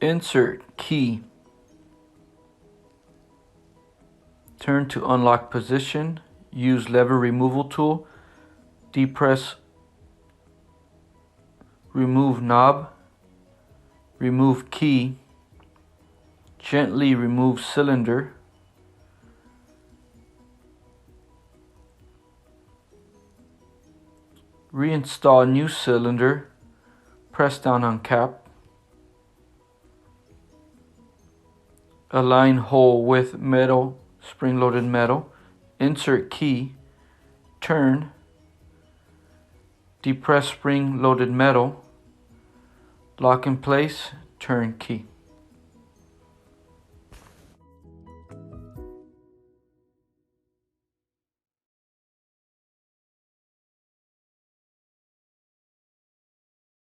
Insert key. Turn to unlock position. Use lever removal tool. Depress remove knob. Remove key. Gently remove cylinder. Reinstall new cylinder. Press down on cap. Align hole with metal, spring-loaded metal. Insert key. Turn. Depress spring-loaded metal. Lock in place. Turn key.